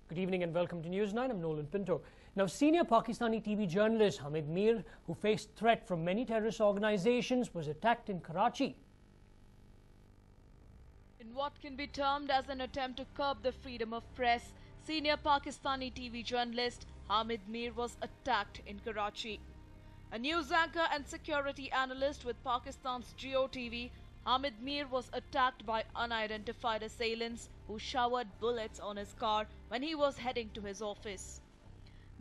Good evening and welcome to News9. I'm Nolan Pinto. Now, senior Pakistani TV journalist Hamid Mir, who faced threat from many terrorist organizations, was attacked in Karachi. In what can be termed as an attempt to curb the freedom of press, senior Pakistani TV journalist Hamid Mir was attacked in Karachi. A news anchor and security analyst with Pakistan's Jio TV, Hamid Mir was attacked by unidentified assailants who showered bullets on his car when he was heading to his office.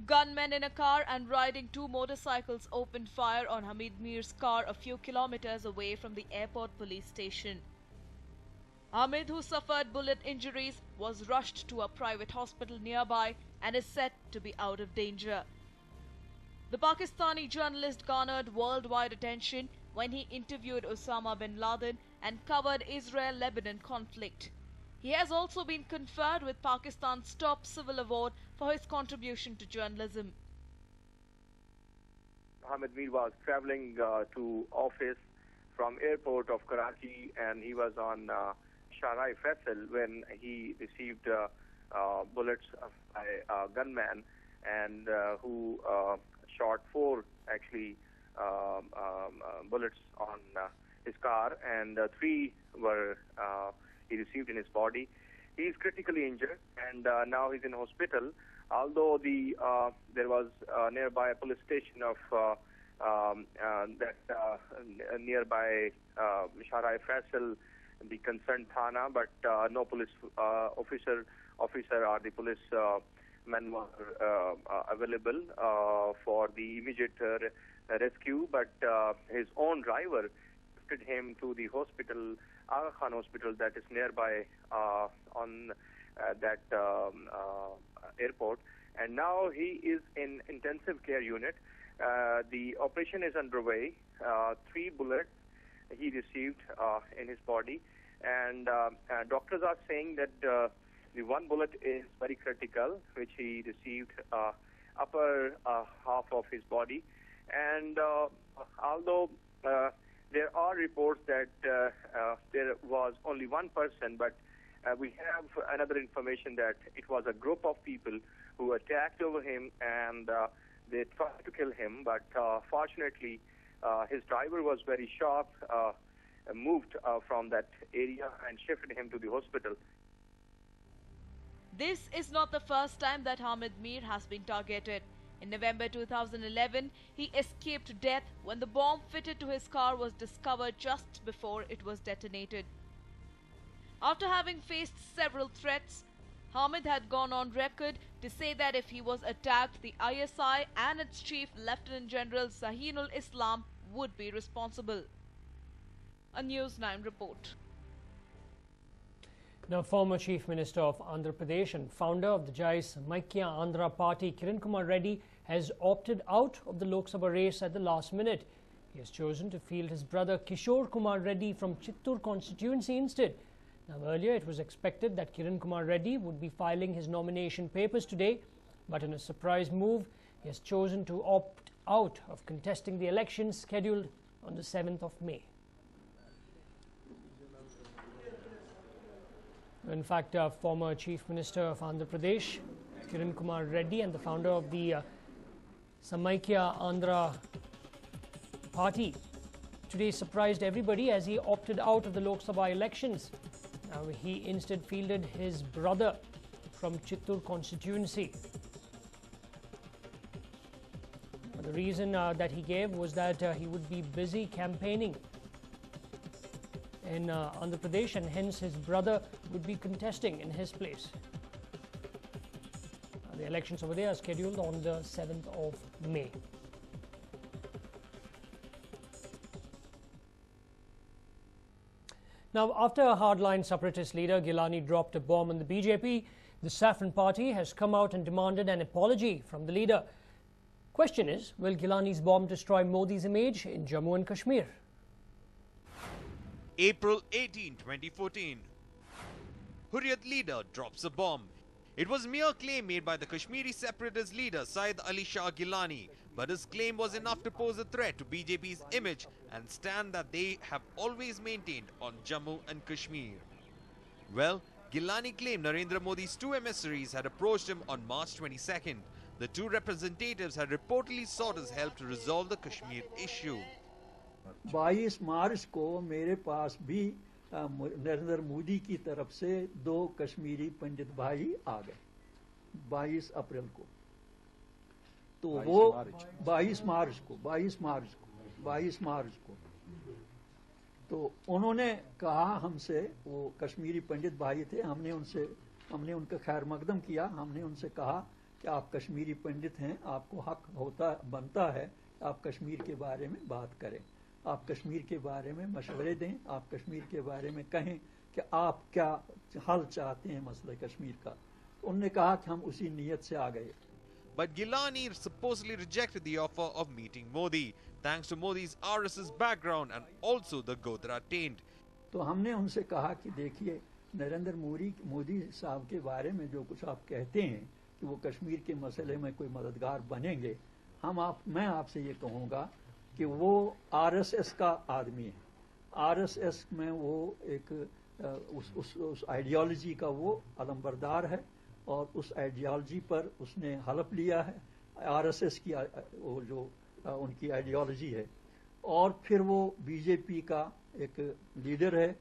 Gunmen in a car and riding two motorcycles opened fire on Hamid Mir's car a few kilometers away from the airport police station. Hamid, who suffered bullet injuries, was rushed to a private hospital nearby and is said to be out of danger. The Pakistani journalist garnered worldwide attention when he interviewed Osama bin Laden and covered Israel-Lebanon conflict. He has also been conferred with Pakistan's top civil award for his contribution to journalism. Hamid Mir was traveling to office from airport of Karachi, and he was on Sharai Faisal when he received bullets by a gunman and who shot four bullets on his car, and three were he received in his body. He is critically injured, and now he's in hospital. Although there was nearby a police station of nearby Sharai Faisal, the concerned Thana, but no police officer or the police men were available for the immediate rescue. But his own driver lifted him to the hospital, Aga Khan Hospital, that is nearby on that airport, and now he is in intensive care unit. The operation is underway. 3 bullets he received in his body, and doctors are saying that the one bullet is very critical, which he received upper half of his body. And although there are reports that there was only one person, but we have another information that it was a group of people who attacked over him, and they tried to kill him. But fortunately, his driver was very sharp, moved from that area and shifted him to the hospital. This is not the first time that Hamid Mir has been targeted. In November 2011, he escaped death when the bomb fitted to his car was discovered just before it was detonated. After having faced several threats, Hamid had gone on record to say that if he was attacked, the ISI and its chief, Lieutenant General Zahinul Islam, would be responsible. A News9 report. Now, former Chief Minister of Andhra Pradesh and founder of the Jai Samaikya Andhra Party, Kiran Kumar Reddy, has opted out of the Lok Sabha race at the last minute. He has chosen to field his brother Kishore Kumar Reddy from Chittoor constituency instead. Now, earlier it was expected that Kiran Kumar Reddy would be filing his nomination papers today, but in a surprise move, he has chosen to opt out of contesting the elections scheduled on the 7th of May. In fact, former Chief Minister of Andhra Pradesh, Kiran Kumar Reddy, and the founder of the Samaikya Andhra Party today surprised everybody as he opted out of the Lok Sabha elections. He instead fielded his brother from Chittoor constituency. The reason that he gave was that he would be busy campaigning in Andhra Pradesh, and hence his brother would be contesting in his place. The elections over there are scheduled on the 7th of May. Now, after a hardline separatist leader Gilani dropped a bomb on the BJP, the Saffron Party has come out and demanded an apology from the leader. Question is, will Gilani's bomb destroy Modi's image in Jammu and Kashmir? April 18, 2014. Hurriyat leader drops a bomb. It was mere claim made by the Kashmiri separatist leader Syed Ali Shah Gilani, but his claim was enough to pose a threat to BJP's image and stand that they have always maintained on Jammu and Kashmir. Well, Gilani claimed Narendra Modi's two emissaries had approached him on March 22nd. The two representatives had reportedly sought his help to resolve the Kashmir issue. 22 मार्च को मेरे पास भी नरेंद्र मोदी की तरफ से 2 कश्मीरी पंडित भाई आ गए 22 अप्रैल को, तो वो 22 मार्च को तो उन्होंने कहा हमसे, वो कश्मीरी पंडित भाई थे, हमने उनका खैर मकदम किया। हमने उनसे कहा कि आप कश्मीरी पंडित हैं, आपको हक बनता है आप कश्मीर के बारे में बात करें, आप कश्मीर के बारे में मशवरे दें, आप कश्मीर के बारे में कहें कि आप क्या हल चाहते हैं मसले कश्मीर का। तो उन्होंने कहा कि हम उसी नीयत से आ गए। But Gilani supposedly rejected the offer of meeting Modi, thanks to Modi's RSS background and also the Godhra taint. तो हमने उनसे कहा कि देखिए नरेंद्र मोदी साहब के बारे में जो कुछ आप कहते हैं कि वो कश्मीर के मसले में कोई मददगार बनेंगे, मैं आपसे ये कहूँगा कि वो आरएसएस का आदमी है। आरएसएस में वो एक उस आइडियोलॉजी का वो अलंबरदार है और उस आइडियोलॉजी पर उसने हलफ लिया है। आरएसएस की वो जो उनकी आइडियोलॉजी है, और फिर वो बीजेपी का एक लीडर है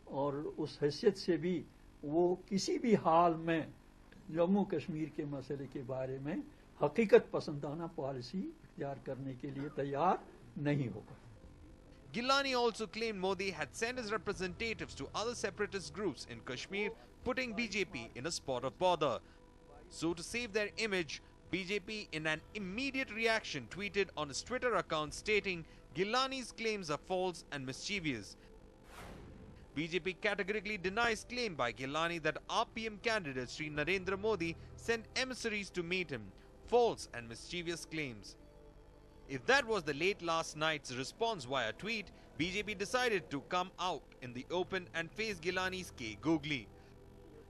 और उस हैसियत से भी वो किसी भी हाल में जम्मू कश्मीर के मसले के बारे में हकीकत पसंदाना पॉलिसी इख्तियार करने के लिए तैयार नहीं होगा। Gilani also claimed Modi had sent his representatives to other separatist groups in Kashmir, putting BJP in a spot of bother. So to save their image, BJP in an immediate reaction tweeted on his Twitter account stating Gilani's claims are false and mischievous. BJP categorically denies claim by Gilani that RPM candidate Sri Narendra Modi sent emissaries to meet him. False and mischievous claims. If that was the late last night's response via tweet, BJP decided to come out in the open and face Gilani's K googly.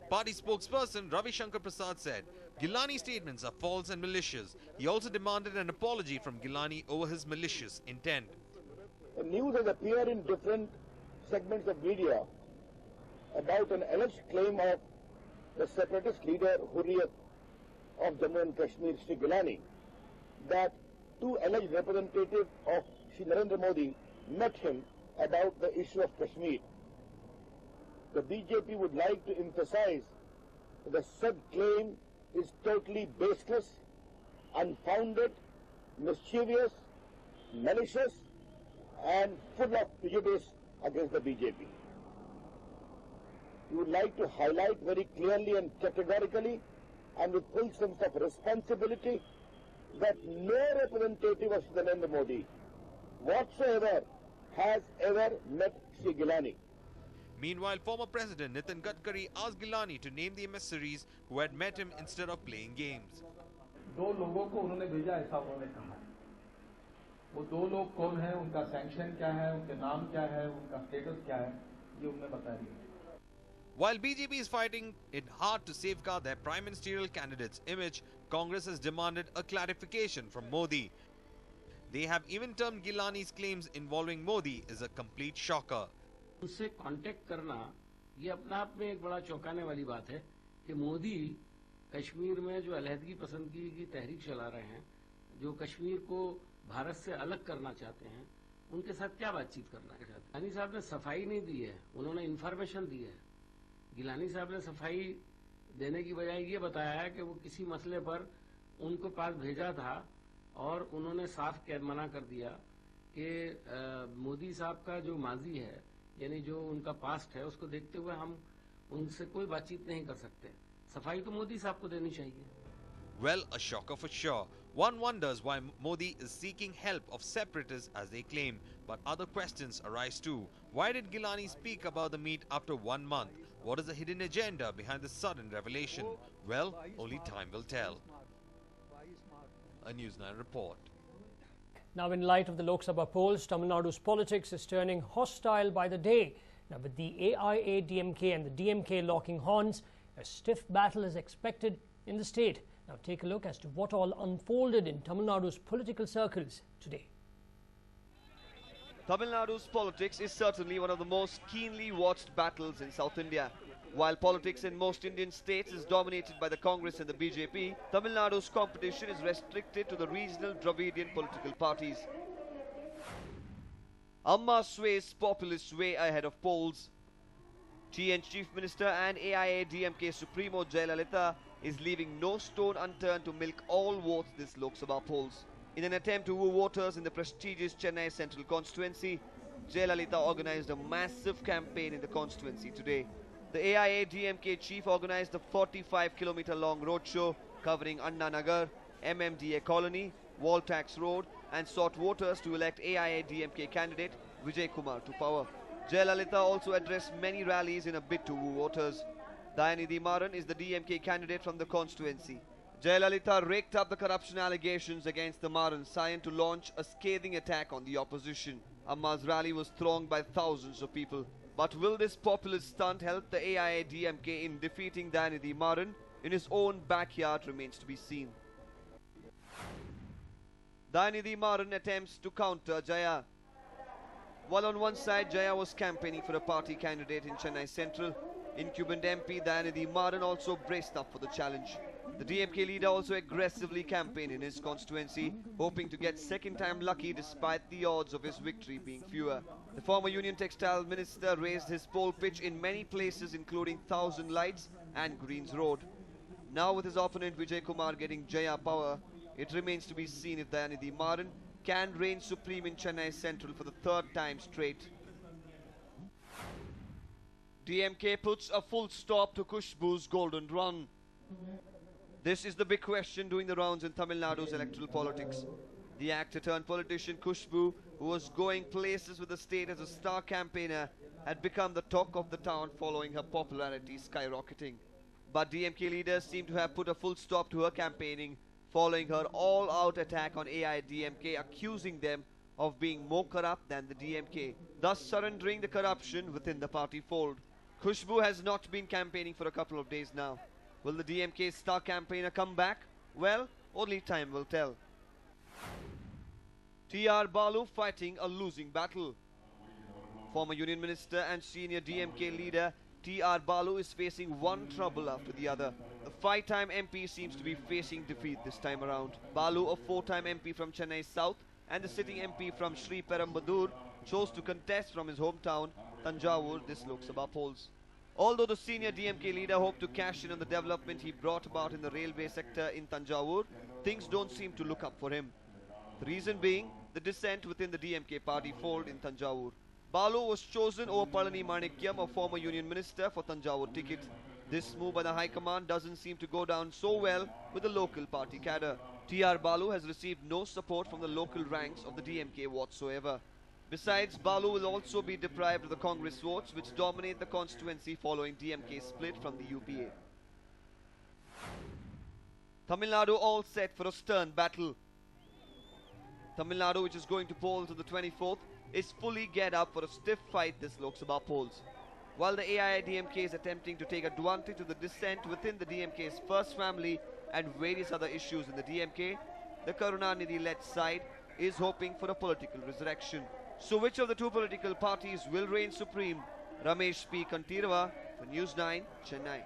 Party spokesperson Ravi Shankar Prasad said Gilani's statements are false and malicious. He also demanded an apology from Gilani over his malicious intent. The news has appeared in different segments of media about an alleged claim of the separatist leader Hurriyat of Jammu and Kashmir, Sri Gilani, that two alleged representatives of Sri Narendra Modi met him about the issue of Kashmir. The BJP would like to emphasize that the said claim is totally baseless, unfounded, mischievous, malicious, and full of prejudice against the BJP. We would like to highlight very clearly and categorically and with full sense of responsibility that no representative of Sri Narendra Modi whatsoever has ever met Sri Gilani. Meanwhile, former President Nitin Gadkari asked Gilani to name the emissaries who had met him instead of playing games. दो लोगों को उन्होंने भेजा ऐसा उन्होंने कहा। वो दो लोग कौन है, उनका सैंक्शन क्या है, उनके नाम क्या है, उनका स्टेटस क्या है, ये उन्हें बता दिया। While BJP is fighting it hard to safeguard their prime ministerial candidate's image, Congress has demanded a clarification from Modi. They have even termed Gilani's claims involving Modi as a complete shocker. उससे contact करना ये अपने आप में एक बड़ा चौंकाने वाली बात है कि मोदी कश्मीर में जो अलहदगी पसंदगी की तहरीक चला रहे हैं, जो कश्मीर को भारत से अलग करना चाहते हैं, उनके साथ क्या बातचीत करना चाहते हैं। गिलानी साहब ने सफाई नहीं दी है, उन्होंने इन्फॉर्मेशन दी है। गिलानी साहब ने सफाई देने की बजाय ये बताया है कि वो किसी मसले पर उनको पास भेजा था और उन्होंने साफ मना कर दिया कि मोदी साहब का जो माजी है, यानी जो उनका पास्ट है, उसको देखते हुए हम उनसे कोई बातचीत नहीं कर सकते। सफाई तो मोदी साहब को देनी चाहिए। Well, a shocker for sure. One wonders why Modi is seeking help of separatists as they claim, but other questions arise too. Why did Gilani speak about the meet after 1 month? What is the hidden agenda behind the sudden revelation? Well, only time will tell. A News9 report. Now, in light of the Lok Sabha polls, Tamil Nadu's politics is turning hostile by the day. Now, with the AIA-DMK and the DMK locking horns, a stiff battle is expected in the state. Now, take a look as to what all unfolded in Tamil Nadu's political circles today. Tamil Nadu's politics is certainly one of the most keenly watched battles in South India. While politics in most Indian states is dominated by the Congress and the BJP, Tamil Nadu's competition is restricted to the regional Dravidian political parties. Amma sways populist way ahead of polls. TN Chief Minister and AIA-DMK Supremo Jayalalitha is leaving no stone unturned to milk all votes this Lok Sabha polls. In an attempt to woo voters in the prestigious Chennai Central constituency, Jayalalitha organized a massive campaign in the constituency today. The AIA-DMK chief organized a 45-kilometer-long roadshow covering Anna Nagar, MMDA Colony, Wall Tax Road, and sought voters to elect AIA-DMK candidate Vijay Kumar to power. Jayalalitha also addressed many rallies in a bid to woo voters. Dayanidhi Maran is the DMK candidate from the constituency. Jayalalitha raked up the corruption allegations against the Maran Scion to launch a scathing attack on the opposition. Amma's rally was thronged by thousands of people. But will this populist stunt help the AIA-DMK in defeating Dayanidhi Maran in his own backyard remains to be seen. Dayanidhi Maran attempts to counter Jaya. While on one side Jaya was campaigning for a party candidate in Chennai Central, incumbent MP Dayanidhi Maran also braced up for the challenge. The DMK leader also aggressively campaigned in his constituency, hoping to get second time lucky despite the odds of his victory being fewer. The former Union Textile Minister raised his poll pitch in many places including Thousand Lights and Greens Road. Now with his opponent Vijay Kumar getting Jaya power, it remains to be seen if Dayanidhi Maran can reign supreme in Chennai Central for the third time straight. DMK puts a full stop to Khushbu's golden run. This is the big question doing the rounds in Tamil Nadu's electoral politics. The actor-turned-politician Khushbu, who was going places with the state as a star campaigner, had become the talk of the town following her popularity skyrocketing. But DMK leaders seem to have put a full stop to her campaigning, following her all-out attack on AIA-DMK, accusing them of being more corrupt than the DMK, thus surrendering the corruption within the party fold. Khushbu has not been campaigning for a couple of days now. Will the DMK's star campaigner come back? Well, only time will tell. T.R. Balu fighting a losing battle. Former Union Minister and senior DMK leader T.R. Balu is facing one trouble after the other. The 5-time MP seems to be facing defeat this time around. Balu, a 4-time MP from Chennai South and the sitting MP from Sri Perumbudur, chose to contest from his hometown, Thanjavur, this Lok Sabha polls. Although the senior DMK leader hoped to cash in on the development he brought about in the railway sector in Thanjavur, things don't seem to look up for him. The reason being the dissent within the DMK party fold in Thanjavur. Balu was chosen over Palani Manikyam, a former union minister, for Thanjavur ticket. This move by the High Command doesn't seem to go down so well with the local party cadre. T.R. Balu has received no support from the local ranks of the DMK whatsoever. Besides, Balu will also be deprived of the Congress votes which dominate the constituency following DMK's split from the UPA. Tamil Nadu all set for a stern battle. Tamil Nadu, which is going to poll to the 24th, is fully geared up for a stiff fight this Lok Sabha polls. While the AIA-DMK is attempting to take advantage of the dissent within the DMK's first family and various other issues in the DMK, the Karunanidhi-led side is hoping for a political resurrection. So which of the two political parties will reign supreme? Ramesh P. Kantirva for News 9, Chennai.